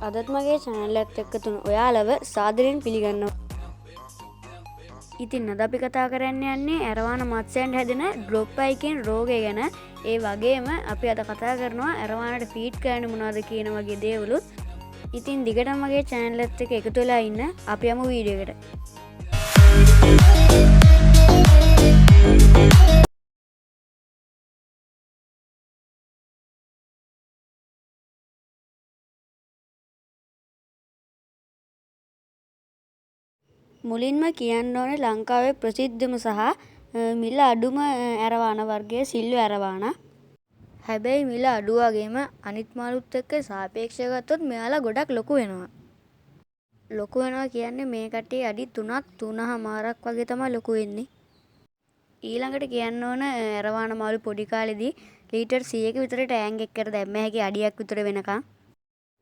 අදත් මගේ channel එකත් එක්ක තුන ඔයාලව සාදරයෙන් පිළිගන්නවා. ඉතින් අද අපි කතා කරන්න යන්නේ ඇරවාන මත්ස්‍යයන්ට හැදෙන ඩ්‍රොප් අයි කියන රෝගය ගැන. ඒ වගේම අපි අද කතා කරනවා ඇරවානට ෆීඩ් කරන්න මොනවද කියන වගේ දේවලුත්. ඉතින් දිගටම මගේ channel එකත් එක්ක එකතු වෙලා ඉන්න. අපි යමු වීඩියෝ එකට. මුලින්ම කියන්න ඕනේ ලංකාවේ ප්‍රසිද්ධම සහ මිල අඩුම ඇරවාන වර්ගය සිල්ව ඇරවාන. හැබැයි මිල අඩු වගේම අනිත් මාළුත් එක්ක සාපේක්ෂව ගත්තොත් මෙයාලා ගොඩක් ලොකු වෙනවා. ලොකු වෙනවා කියන්නේ මේ කට්ටිය අඩි 3ක් 3.5ක් වගේ තමයි ලොකු වෙන්නේ. ඊළඟට කියන්න ඕන ඇරවාන මාළු පොඩි කාලේදී ලීටර් 100ක විතර ටෑන්ක් එකකට දැම්ම හැකි අඩියක් විතර වෙනකන්.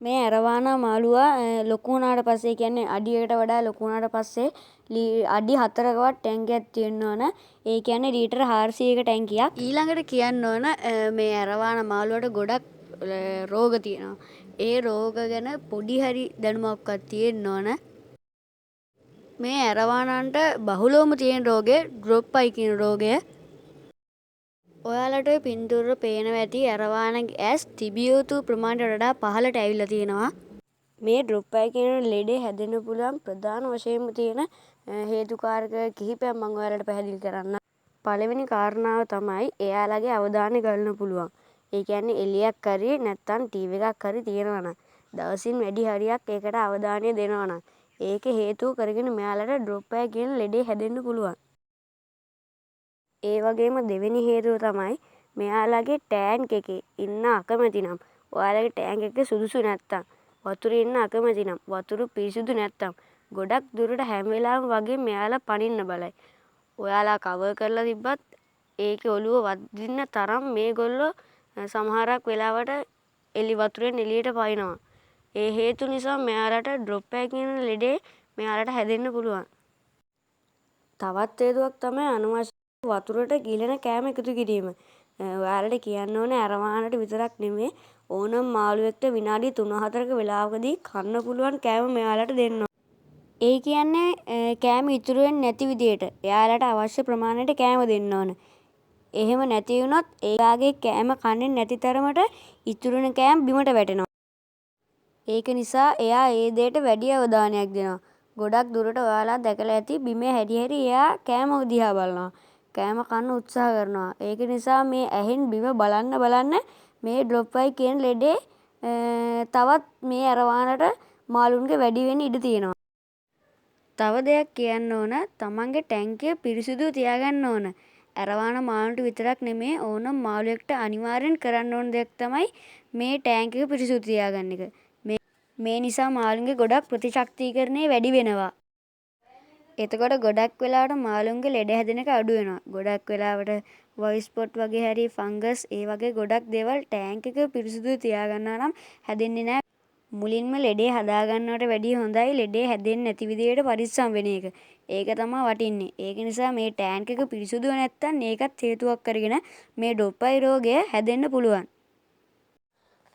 මේ ඇරවාන මාළුවා ලොකු වුණාට පස්සේ කියන්නේ අඩියකට වඩා ලොකු වුණාට පස්සේ අඩි 4කවත් ටැංකියක් තියෙන්න ඕන. ඒ කියන්නේ ලීටර් 400ක ටැංකියක්. ඊළඟට කියන්න ඕන මේ ඇරවාන මාළුවට ගොඩක් රෝග තියෙනවා. ඒ රෝග ගැන පොඩි හරි දැනුමක්වත් තියෙන්න ඕන. මේ ඇරවානන්ට බහුලවම තියෙන රෝගය ඩ්‍රොප් අයි කියන රෝගය. ඔයාලට ඔය පින්තූරෙ පේනවා ඇති ඇරවානගේ ඇස් තිබිය යුතු ප්‍රමාණයට වඩා පහළට ඇවිල්ලා තියෙනවා. මේ ඩ්‍රොප් අයි කියන ලෙඩේ හැදෙන්න පුළුවන් ප්‍රධාන වශයෙන්ම තියෙන හේතුකාරක කිහිපයක් මම ඔයාලට පැහැදිලි කරන්නම්. පළවෙනි කාරණාව තමයි එයාලගේ අවධානය ගන්න පුළුවන්. ඒ කියන්නේ එළියක් හරි නැත්නම් ටීවී එකක් හරි තියෙනවා නම් දවසින් වැඩි හරියක් ඒකට අවධානය දෙනවා නම් ඒක හේතුව කරගෙන මෙයාලට ඩ්‍රොප් අයි කියන ලෙඩේ හැදෙන්න පුළුවන්. ඒ වගේම දෙවෙනි හේතුව තමයි මෙයාලගේ ටෑන්ක් එකේ ඉන්න අකමැති නම් ඔයාලගේ ටෑන්ක් එක සුදුසු නැත්තම් වතුරේ ඉන්න අකමැති නම් වතුර පිරිසිදු නැත්තම් ගොඩක් දුරට හැම වෙලාවෙම වගේ මෙයාලා පනින්න බලයි. ඔයාලා කවර් කරලා තිබ්බත් ඒකේ ඔළුව වදින්න තරම් මේගොල්ලෝ සමහරක් වෙලාවට වතුරෙන් එළියට පනිනවා. ඒ හේතු නිසා මෙයාලට ඩ්‍රොප් අයි කියන ලෙඩේ මෙයාලට හැදෙන්න පුළුවන්. තවත් හේතුවක් තමයි අනවශ්‍ය වතුරට ගිලෙන කෑම එකතු කිරීම. ඔයාලට කියන්න ඕනේ ඇරවානට විතරක් නෙමෙයි ඕනම මාළුවෙක්ට විනාඩි 3-4ක වෙලාවකදී කන්න පුළුවන් කෑම මෙයාලට දෙන්න. ඒ කියන්නේ කෑම ඉතුරු වෙන්නේ නැති විදියට එයාලට අවශ්‍ය ප්‍රමාණයට කෑම දෙන්න ඕන. එහෙම නැති වුණොත් එයාගේ කෑම කන්නේ නැති තරමට ඉතුරු වෙන කෑම බිමට වැටෙනවා. ඒක නිසා එයා ඒ දෙයට වැඩි අවධානයක් දෙනවා. ගොඩක් දුරට ඔයාලා දැකලා ඇති බිමේ හැරි එයා කෑම දිහා බලනවා. කෑම කන්න උත්සාහ කරනවා. ඒක නිසා මේ ඇහෙන් බිම බලන්න මේ ඩ්‍රොප් අයි කියන ලෙඩේ තවත් මේ ඇරවානට මාළුන්ගේ වැඩි වෙන්න ඉඩ තියෙනවා. තව දෙයක් කියන්න ඕන තමන්ගේ ටැංකිය පිරිසිදු තියාගන්න ඕන. ඇරවාන මාළුන්ට විතරක් නෙමේ ඕනම මාළුවෙක්ට අනිවාර්යෙන් කරන්න ඕන දෙයක් තමයි මේ ටැංක් එක පිරිසිදු තියාගන්න එක. මේ නිසා මාළුන්ගේ ගොඩක් ප්‍රතිශක්තිකරණය වැඩි වෙනවා. එතකොට ගොඩක් වෙලාවට මාළුන්ගේ ලෙඩ හැදෙන එක අඩු වෙනවා. ගොඩක් වෙලාවට වොයිස් ස්පොට් වගේ හරි ෆංගස් ඒ වගේ ගොඩක් දේවල් ටැංක් එක පිරිසිදු තියාගන්නවා නම් හැදෙන්නේ නැහැ. මුලින්ම ලෙඩේ හදාගන්නවට වැඩිය හොඳයි ලෙඩේ හැදෙන්නේ නැති විදිහට පරිස්සම් වෙන එක. ඒක තමයි වටින්නේ. ඒක නිසා මේ ටැංක් එක පිරිසිදු නැත්නම් ඒකත් හේතුවක් කරගෙන මේ ඩ්‍රොප් අයි රෝගය හැදෙන්න පුළුවන්.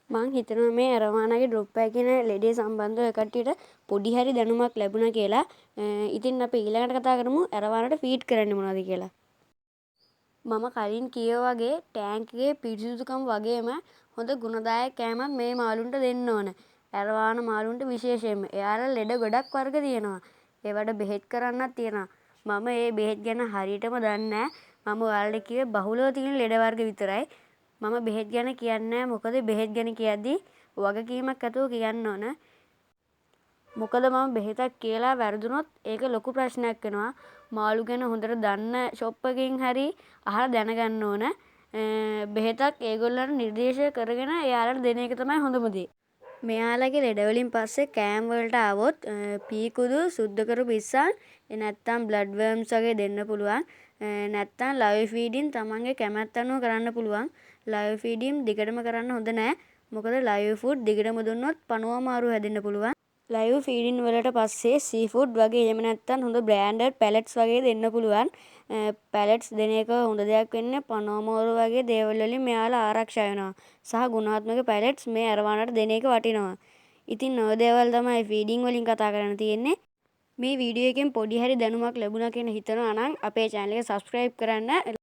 මං හිතනවා මේ ඇරවානගේ ඩ්‍රොප් අයි කියන ලෙඩේ සම්බන්ධව කට්ටියට පොඩි හරි දැනුමක් ලැබුණා කියලා. ඉතින් අපි ඊළඟට කතා කරමු ඇරවානට ෆීඩ් කරන්නේ මොනවද කියලා. මම කලින් කිව්වා වගේ ටැංක් එකේ පිරිසිදුකම වගේම හොඳ ගුණදායක කෑමක් මේ මාළුන්ට දෙන්න ඕන. ඇරවාන මාළුන්ට විශේෂයෙන්ම. එයාලා ලෙඩ ගොඩක් වර්ග තියෙනවා. ඒවට බෙහෙත් කරන්නත් තියෙනවා. මම ඒ බෙහෙත් ගැන හරියටම දන්නේ නැහැ. මම ඔයාලට කිව්වේ බහුලව තියෙන ලෙඩ වර්ග විතරයි. මම බෙහෙත් ගැන කියන්නේ නැහැ. මොකද බෙහෙත් ගැන කියද්දී වගකීමක් ඇතුව කියන්න ඕන. මොකද මම බෙහෙතක් කියලා වැරදුනොත් ඒක ලොකු ප්‍රශ්නයක් වෙනවා. මාළු ගැන හොඳට දන්න ෂොප් එකකින් හරි අහලා දැනගන්න ඕන. බෙහෙතක් ඒගොල්ලන්ට නිර්දේශ කරගෙන එයාලට දෙන එක තමයි හොඳම දේ. මෙයාලගේ ලෙඩ වලින් පස්සේ කෑම් වලට ආවොත් පීකුදු සුද්ධ කරපු ඉස්සන් නැත්තම් බ්ලඩ් වර්ම්ස් වගේ දෙන්න පුළුවන්. නැත්තම් ලයිව් ෆීඩින් තමන්ගේ කැමැත්ත අනුව කරන්න පුළුවන්. ලයිව් ෆීඩින් දිගටම කරන්න හොඳ නැහැ. මොකද ලයිව් ෆුඩ් දිගටම දුන්නොත් පණුව අමාරු හැදෙන්න පුළුවන්. ලයිව් ෆීඩින් වලට පස්සේ සී ෆුඩ් වගේ එහෙම නැත්තම් හොඳ බ්‍රෑන්ඩඩ් පැලට්ස් වගේ දෙන්න පුළුවන්. පැලට්ස් දෙන එක හොඳ දෙයක් වෙන්නේ පණුව අමාරු වගේ දේවල් වලින් මෙයාලා ආරක්ෂා වෙනවා. සහ ගුණාත්මක පැලට්ස් මේ ඇරවානට දෙන එක වටිනවා. ඉතින් ඔය දේවල් තමයි ෆීඩින් වලින් කතා කරන්න තියෙන්නේ. මේ වීඩියෝ එකෙන් පොඩි හරි දැනුමක් ලැබුණා කියන හිතනවා නම් අපේ channel එක subscribe කරන්න.